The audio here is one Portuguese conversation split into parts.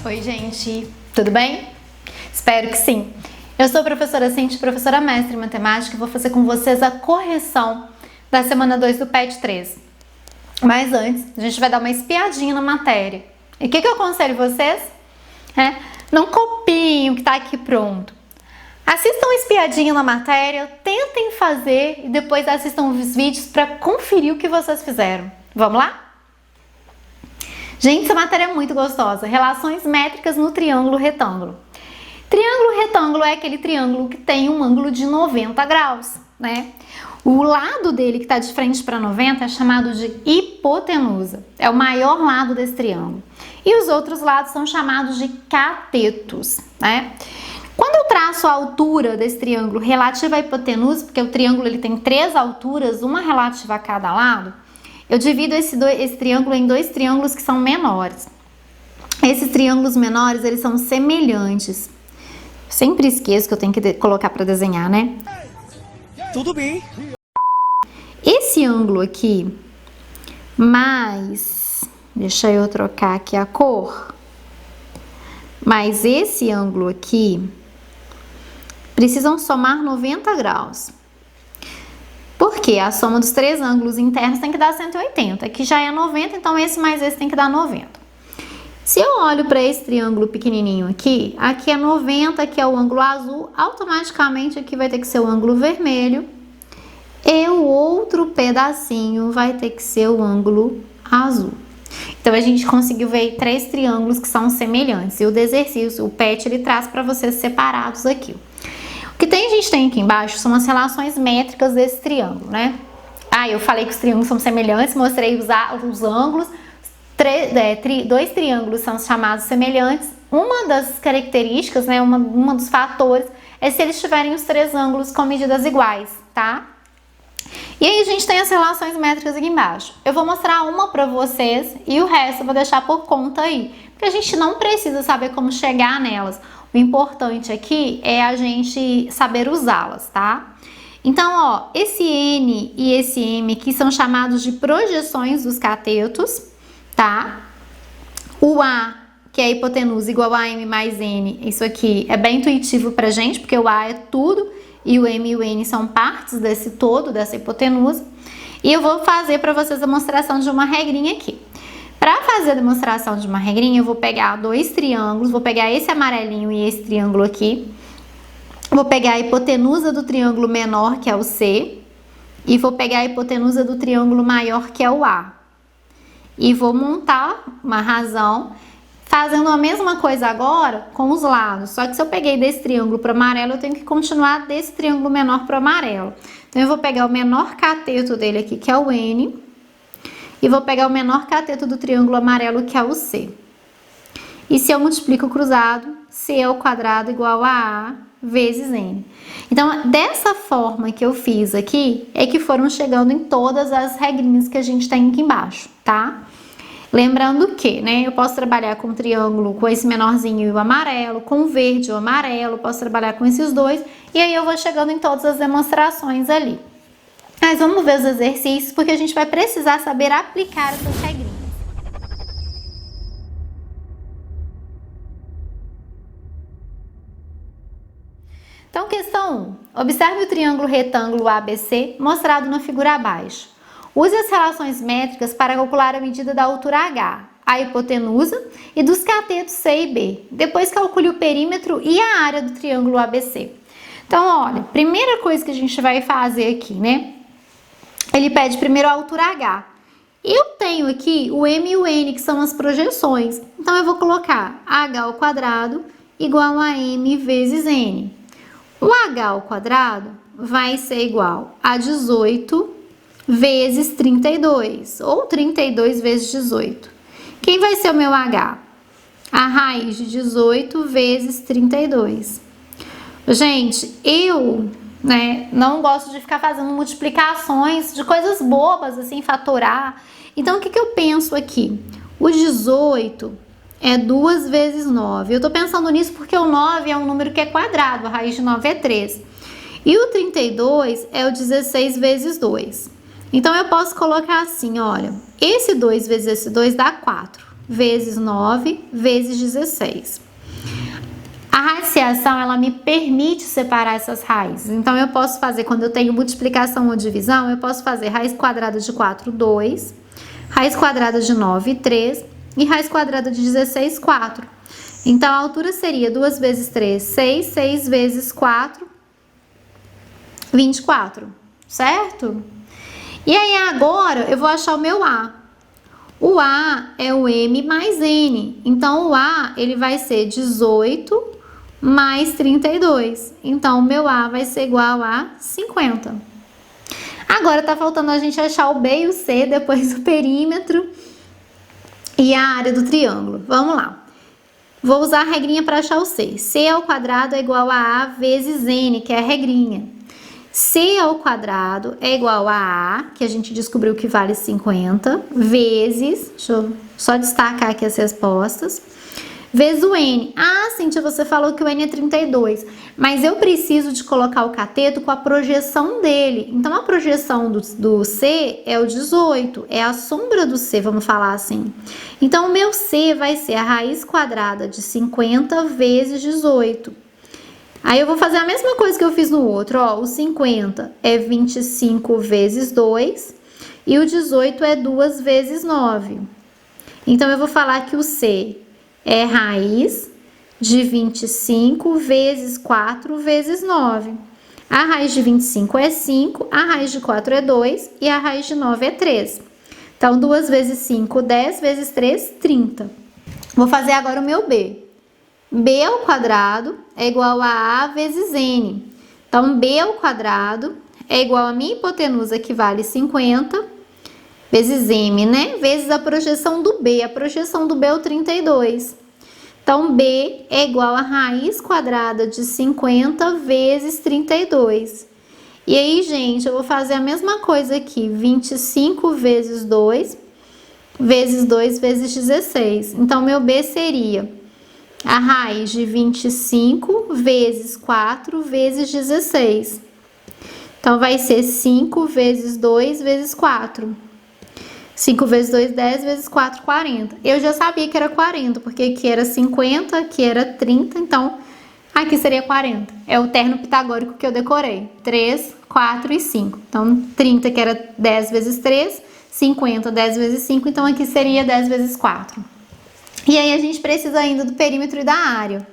Oi, gente, tudo bem? Espero que sim. Eu sou a professora Cinti, professora mestre em matemática e vou fazer com vocês a correção da semana 2 do PET 3. Mas antes, a gente vai dar uma espiadinha na matéria. E o que eu aconselho vocês? Não copiem o que está aqui pronto. Assistam uma espiadinha na matéria, tentem fazer e depois assistam os vídeos para conferir o que vocês fizeram. Vamos lá? Gente, essa matéria é muito gostosa. Relações métricas no triângulo retângulo. Triângulo retângulo é aquele triângulo que tem um ângulo de 90 graus, né? O lado dele que está de frente para 90 é chamado de hipotenusa. É o maior lado desse triângulo. E os outros lados são chamados de catetos, né? Quando eu traço a altura desse triângulo relativa à hipotenusa, porque o triângulo ele tem 3 alturas, uma relativa a cada lado, eu divido esse triângulo em 2 triângulos que são menores. Esses triângulos menores, eles são semelhantes. Sempre esqueço que eu tenho que colocar para desenhar, né? Tudo bem. Esse ângulo aqui, mais... Deixa eu trocar aqui a cor. Mas esse ângulo aqui, precisam somar 90 graus. Porque a soma dos 3 ângulos internos tem que dar 180. Aqui já é 90, então esse mais esse tem que dar 90. Se eu olho para esse triângulo pequenininho aqui, aqui é 90, aqui é o ângulo azul, automaticamente aqui vai ter que ser o ângulo vermelho. E o outro pedacinho vai ter que ser o ângulo azul. Então, a gente conseguiu ver 3 triângulos que são semelhantes. E o do exercício, o PET, ele traz para vocês separados aqui. O que a gente tem aqui embaixo são as relações métricas desse triângulo, né? Eu falei que os triângulos são semelhantes, mostrei os ângulos. 2 triângulos são chamados semelhantes. Uma das características, né, uma dos fatores, é se eles tiverem os 3 ângulos com medidas iguais, tá? E aí a gente tem as relações métricas aqui embaixo. Eu vou mostrar uma para vocês e o resto eu vou deixar por conta aí. Porque a gente não precisa saber como chegar nelas. O importante aqui é a gente saber usá-las, tá? Então, ó, esse N e esse M aqui são chamados de projeções dos catetos, tá? O A, que é a hipotenusa, igual a M mais N, isso aqui é bem intuitivo pra gente, porque o A é tudo e o M e o N são partes desse todo, dessa hipotenusa. E eu vou fazer para vocês a demonstração de uma regrinha aqui. Para fazer a demonstração de uma regrinha, eu vou pegar 2 triângulos, vou pegar esse amarelinho e esse triângulo aqui. Vou pegar a hipotenusa do triângulo menor, que é o C, e vou pegar a hipotenusa do triângulo maior, que é o A. E vou montar uma razão, fazendo a mesma coisa agora com os lados. Só que se eu peguei desse triângulo para o amarelo, eu tenho que continuar desse triângulo menor para o amarelo. Então, eu vou pegar o menor cateto dele aqui, que é o N, e vou pegar o menor cateto do triângulo amarelo, que é o C. E se eu multiplico o cruzado, C ao quadrado igual a A vezes N. Então, dessa forma que eu fiz aqui, é que foram chegando em todas as regrinhas que a gente tem aqui embaixo, tá? Lembrando que, né, eu posso trabalhar com o triângulo com esse menorzinho e o amarelo, com o verde e o amarelo, posso trabalhar com esses dois, e aí eu vou chegando em todas as demonstrações ali. Mas vamos ver os exercícios, porque a gente vai precisar saber aplicar essas regrinhas. Então, questão 1. Observe o triângulo retângulo ABC mostrado na figura abaixo. Use as relações métricas para calcular a medida da altura H, a hipotenusa e dos catetos C e B. Depois calcule o perímetro e a área do triângulo ABC. Então, olha, primeira coisa que a gente vai fazer aqui, né? Ele pede primeiro a altura H. Eu tenho aqui o M e o N, que são as projeções. Então, eu vou colocar H ao quadrado igual a M vezes N. O H ao quadrado vai ser igual a 18 vezes 32, ou 32 vezes 18. Quem vai ser o meu H? A raiz de 18 vezes 32. Gente, eu, não gosto de ficar fazendo multiplicações de coisas bobas, assim, fatorar. Então, o que eu penso aqui? O 18 é 2 vezes 9. Eu tô pensando nisso porque o 9 é um número que é quadrado, a raiz de 9 é 3. E o 32 é o 16 vezes 2. Então, eu posso colocar assim, olha, esse 2 vezes esse 2 dá 4. vezes 9 vezes 16. A radiciação, ela me permite separar essas raízes. Então, eu posso fazer, quando eu tenho multiplicação ou divisão, eu posso fazer raiz quadrada de 4, 2, raiz quadrada de 9, 3 e raiz quadrada de 16, 4. Então, a altura seria 2 vezes 3, 6, 6 vezes 4, 24, certo? E aí, agora, eu vou achar o meu A. O A é o M mais N. Então, o A, ele vai ser 18 mais 32. Então, o meu A vai ser igual a 50. Agora, tá faltando a gente achar o B e o C, depois o perímetro e a área do triângulo. Vamos lá. Vou usar a regrinha para achar o C. C ao quadrado é igual a A vezes N, que é a regrinha. C ao quadrado é igual a A, que a gente descobriu que vale 50, vezes, deixa eu só destacar aqui as respostas, vezes o N. Ah, Cíntia, você falou que o N é 32, mas eu preciso de colocar o cateto com a projeção dele. Então, a projeção do C é o 18, é a sombra do C, vamos falar assim. Então, o meu C vai ser a raiz quadrada de 50 vezes 18. Aí eu vou fazer a mesma coisa que eu fiz no outro, ó, o 50 é 25 vezes 2 e o 18 é 2 vezes 9. Então, eu vou falar que o C é raiz de 25 vezes 4 vezes 9. A raiz de 25 é 5, a raiz de 4 é 2 e a raiz de 9 é 3. Então, 2 vezes 5, 10 vezes 3, 30. Vou fazer agora o meu B. B ao quadrado é igual a A vezes N. Então, B ao quadrado é igual a minha hipotenusa, que vale 50, vezes M, né? Vezes a projeção do B. A projeção do B é o 32. Então, B é igual a raiz quadrada de 50 vezes 32. E aí, gente, eu vou fazer a mesma coisa aqui. 25 vezes 2 vezes 2 vezes 16. Então, meu B seria a raiz de 25 vezes 4 vezes 16. Então, vai ser 5 vezes 2 vezes 4. 5 vezes 2, 10 vezes 4, 40. Eu já sabia que era 40, porque aqui era 50, aqui era 30, então aqui seria 40. É o terno pitagórico que eu decorei. 3, 4 e 5. Então, 30 que era 10 vezes 3, 50, 10 vezes 5, então aqui seria 10 vezes 4. E aí, a gente precisa ainda do perímetro e da área.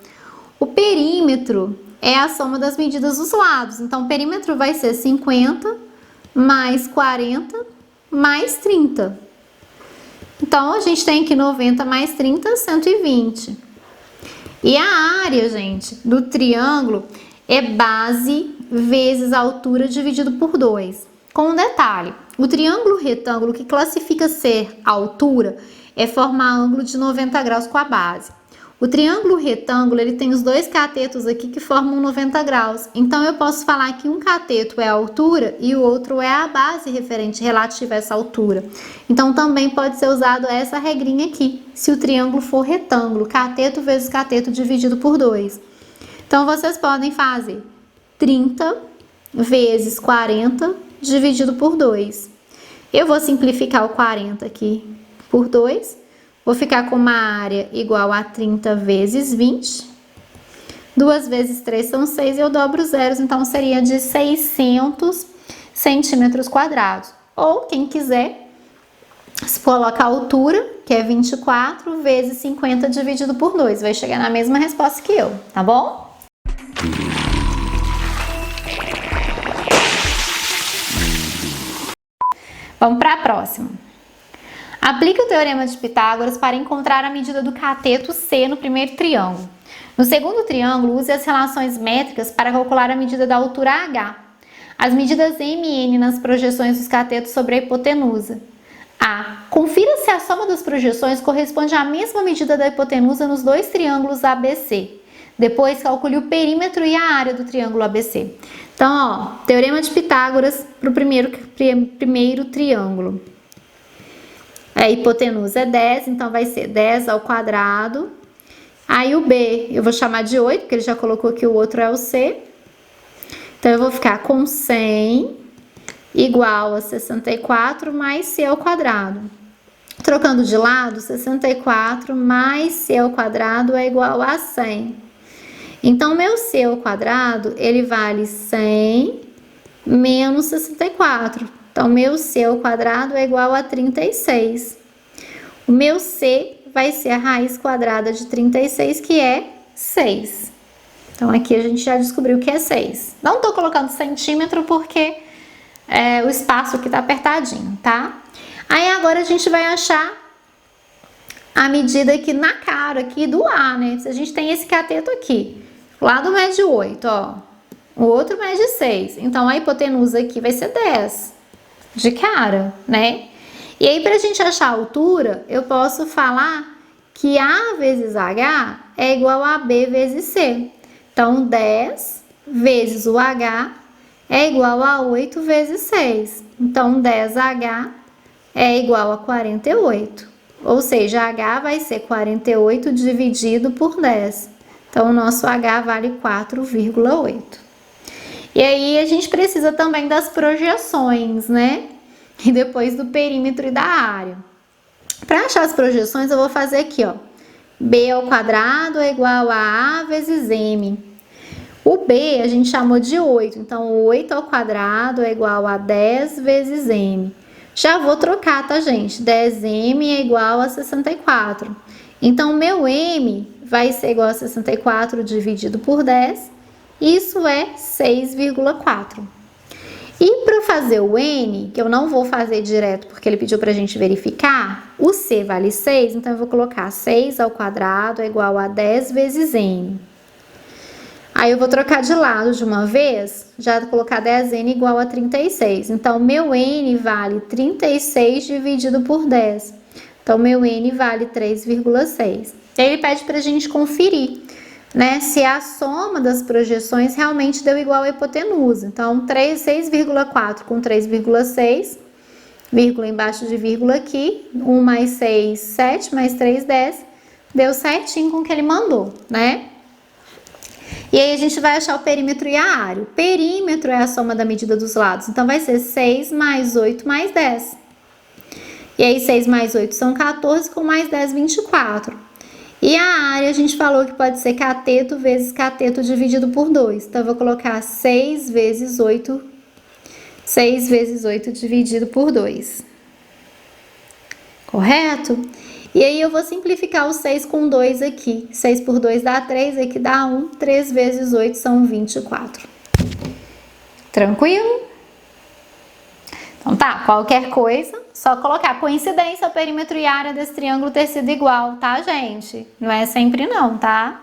O perímetro é a soma das medidas dos lados. Então, o perímetro vai ser 50 mais 40 mais 30. Então, a gente tem aqui 90 mais 30, 120. E a área, gente, do triângulo é base vezes a altura dividido por 2. Com um detalhe, o triângulo retângulo que classifica ser a altura é formar ângulo de 90 graus com a base. O triângulo retângulo, ele tem os dois catetos aqui que formam 90 graus. Então, eu posso falar que um cateto é a altura e o outro é a base referente relativa a essa altura. Então, também pode ser usado essa regrinha aqui, se o triângulo for retângulo, cateto vezes cateto dividido por 2. Então, vocês podem fazer 30 vezes 40 dividido por 2. Eu vou simplificar o 40 aqui por 2. Vou ficar com uma área igual a 30 vezes 20. 2 vezes 3 são 6 e eu dobro os zeros, então seria de 600 centímetros quadrados. Ou, quem quiser, se coloca a altura, que é 24, vezes 50 dividido por 2. Vai chegar na mesma resposta que eu, tá bom? Vamos para a próxima. Aplique o teorema de Pitágoras para encontrar a medida do cateto C no primeiro triângulo. No segundo triângulo, use as relações métricas para calcular a medida da altura H. As medidas M e N nas projeções dos catetos sobre a hipotenusa. A. Confira se a soma das projeções corresponde à mesma medida da hipotenusa nos dois triângulos ABC. Depois, calcule o perímetro e a área do triângulo ABC. Então, ó, teorema de Pitágoras para o primeiro triângulo. A hipotenusa é 10, então vai ser 10 ao quadrado. Aí o B eu vou chamar de 8, porque ele já colocou que o outro é o C. Então, eu vou ficar com 100 igual a 64 mais C ao quadrado. Trocando de lado, 64 mais c ao quadrado é igual a 100. Então, meu c ao quadrado, ele vale 100 menos 64. Então, meu c ao quadrado é igual a 36. O meu c vai ser a raiz quadrada de 36, que é 6. Então, aqui a gente já descobriu que é 6. Não tô colocando centímetro porque o espaço aqui tá apertadinho, tá? Aí, agora a gente vai achar a medida aqui na cara aqui do A, né? A gente tem esse cateto aqui. O lado mede 8, ó. O outro mede 6. Então, a hipotenusa aqui vai ser 10. De cara, né? E aí, pra gente achar a altura, eu posso falar que A vezes H é igual a B vezes C. Então, 10 vezes o H é igual a 8 vezes 6. Então, 10H é igual a 48. Ou seja, H vai ser 48 dividido por 10. Então, o nosso H vale 4,8. E aí, a gente precisa também das projeções, né? E depois do perímetro e da área. Para achar as projeções, eu vou fazer aqui, ó. B ao quadrado é igual a A vezes M. O B a gente chamou de 8. Então, 8 ao quadrado é igual a 10 vezes M. Já vou trocar, tá, gente? 10M é igual a 64. Então, meu M vai ser igual a 64 dividido por 10. Isso é 6,4. E para fazer o N, que eu não vou fazer direto porque ele pediu para a gente verificar, o C vale 6, então eu vou colocar 6 ao quadrado é igual a 10 vezes N. Aí eu vou trocar de lado de uma vez, já vou colocar 10N igual a 36. Então, meu N vale 36 dividido por 10. Então, meu N vale 3,6. E aí ele pede para a gente conferir, né, se a soma das projeções realmente deu igual à hipotenusa. Então, 6,4 com 3,6, vírgula embaixo de vírgula aqui, 1 mais 6, 7, mais 3, 10, deu certinho com o que ele mandou, né? E aí a gente vai achar o perímetro e a área. O perímetro é a soma da medida dos lados, então vai ser 6 mais 8 mais 10. E aí 6 mais 8 são 14, com mais 10, 24. E a área a gente falou que pode ser cateto vezes cateto dividido por 2. Então, eu vou colocar 6 vezes 8 dividido por 2. Correto? E aí, eu vou simplificar o 6 com 2 aqui. 6 por 2 dá 3, aqui dá 1. 3 vezes 8 são 24. Tranquilo? Então tá, qualquer coisa, só colocar coincidência, o perímetro e a área desse triângulo ter sido igual, tá, gente? Não é sempre não, tá?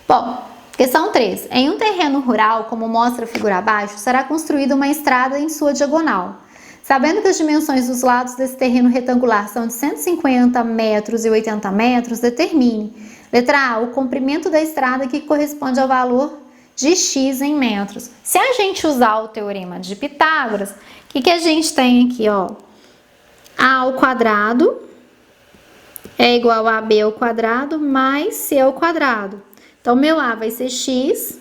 Bom, questão 3. Em um terreno rural, como mostra a figura abaixo, será construída uma estrada em sua diagonal. Sabendo que as dimensões dos lados desse terreno retangular são de 150 metros e 80 metros, determine. Letra A, o comprimento da estrada que corresponde ao valor de x em metros. Se a gente usar o teorema de Pitágoras, o que a gente tem aqui, ó? A ao quadrado é igual a B ao quadrado mais C ao quadrado. Então, meu A vai ser x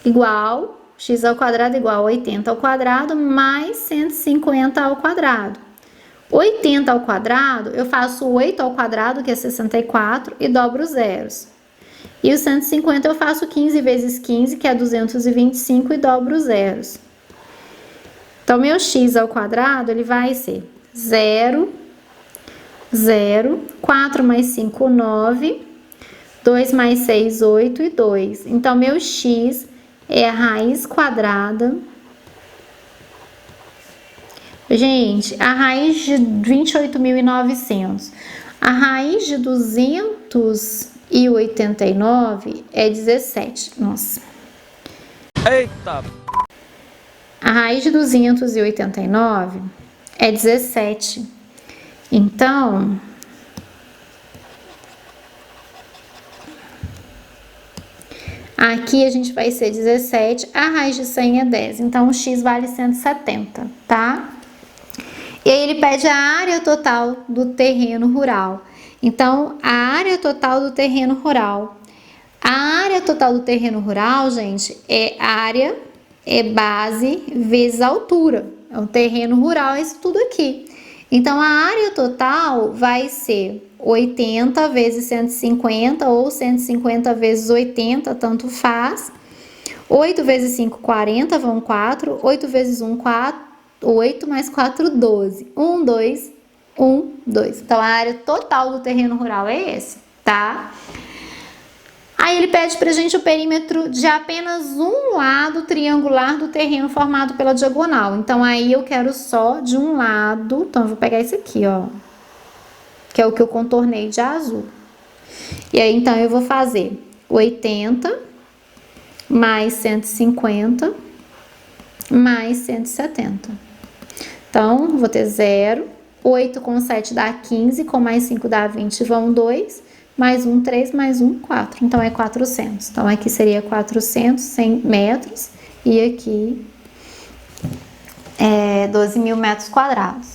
igual, x ao quadrado igual a 80 ao quadrado mais 150 ao quadrado. 80 ao quadrado, eu faço 8 ao quadrado, que é 64, e dobro os zeros. E o 150 eu faço 15 vezes 15, que é 225, e dobro os zeros. Então, meu x ao quadrado, ele vai ser 0, 0, 4 mais 5, 9, 2 mais 6, 8 e 2. Então, meu x é a raiz quadrada. Gente, a raiz de 28.900. A raiz de 289 é 17. Nossa. Eita! A raiz de 289 é 17. Então, aqui a gente vai ser 17, a raiz de 100 é 10. Então, o x vale 170, tá? E aí ele pede a área total do terreno rural. Então, a área total do terreno rural. A área total do terreno rural, gente, é área, é base vezes altura. É um terreno rural, é isso tudo aqui. Então, a área total vai ser 80 vezes 150 ou 150 vezes 80, tanto faz. 8 vezes 5, 40, vão 4. 8 vezes 1, 4. 8 mais 4, 12. 1, 2, 1, 2. Então, a área total do terreno rural é esse, tá? Aí ele pede pra gente o perímetro de apenas um lado triangular do terreno formado pela diagonal. Então, aí eu quero só de um lado. Então, eu vou pegar esse aqui, ó. Que é o que eu contornei de azul. E aí, então, eu vou fazer 80 mais 150 mais 170. Então, vou ter 0. 8 com 7 dá 15, com mais 5 dá 20, vão 2. Mais 1, 3, mais 1, 4. Então, é 400. Então, aqui seria 400, 100 metros. E aqui é 12.000 metros quadrados.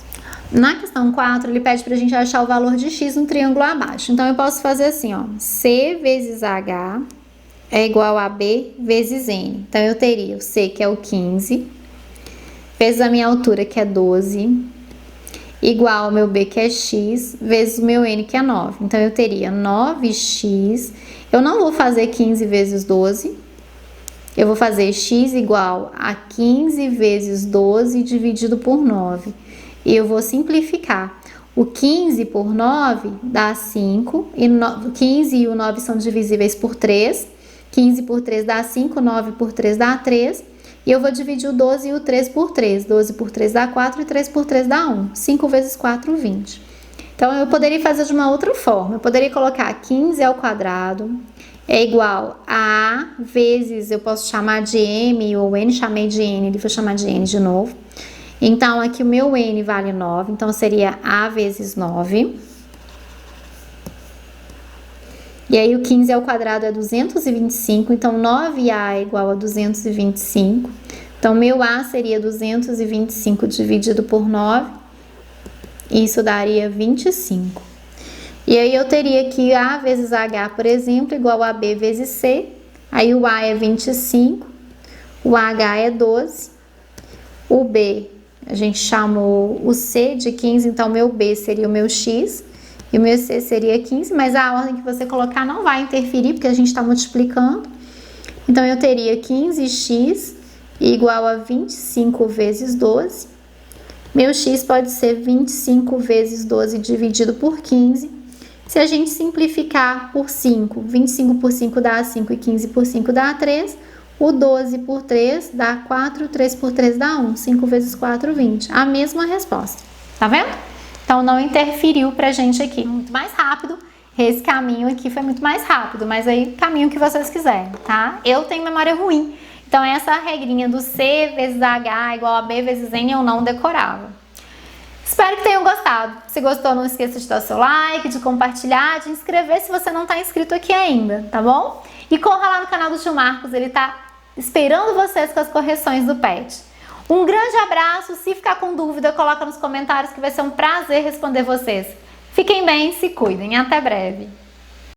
Na questão 4, ele pede pra gente achar o valor de x no triângulo abaixo. Então, eu posso fazer assim, ó. C vezes H é igual a B vezes N. Então, eu teria o C, que é o 15, vezes a minha altura, que é 12, igual ao meu B, que é x, vezes o meu N, que é 9. Então, eu teria 9x. Eu não vou fazer 15 vezes 12. Eu vou fazer x igual a 15 vezes 12 dividido por 9. E eu vou simplificar. O 15 por 9 dá 5. E 15 e o 9 são divisíveis por 3. 15 por 3 dá 5. 9 por 3 dá 3. E eu vou dividir o 12 e o 3 por 3. 12 por 3 dá 4 e 3 por 3 dá 1. 5 vezes 4, 20. Então, eu poderia fazer de uma outra forma. Eu poderia colocar 15 ao quadrado é igual a vezes, eu posso chamar de m ou n, chamei de n, ele vou chamar de n de novo. Então, aqui o meu n vale 9, então seria a vezes 9. E aí, o 15 ao quadrado é 225, então 9a é igual a 225. Então, meu a seria 225 dividido por 9, isso daria 25. E aí, eu teria aqui a vezes h, por exemplo, igual a b vezes c. Aí, o a é 25, o h é 12, o b, a gente chamou o c de 15, então meu b seria o meu x. E o meu C seria 15, mas a ordem que você colocar não vai interferir, porque a gente está multiplicando. Então, eu teria 15x igual a 25 vezes 12. Meu x pode ser 25 vezes 12 dividido por 15. Se a gente simplificar por 5, 25 por 5 dá 5 e 15 por 5 dá 3. O 12 por 3 dá 4, 3 por 3 dá 1. 5 vezes 4, 20. A mesma resposta. Tá vendo? Então, não interferiu pra gente aqui. Muito mais rápido. Esse caminho aqui foi muito mais rápido, mas aí caminho que vocês quiserem, tá? Eu tenho memória ruim, então essa regrinha do C vezes H igual a B vezes N eu não decorava. Espero que tenham gostado. Se gostou, não esqueça de dar seu like, de compartilhar, de inscrever se você não tá inscrito aqui ainda, tá bom? E corra lá no canal do tio Marcos, ele tá esperando vocês com as correções do PET. Um grande abraço, se ficar com dúvida, coloca nos comentários que vai ser um prazer responder vocês. Fiquem bem, se cuidem, até breve!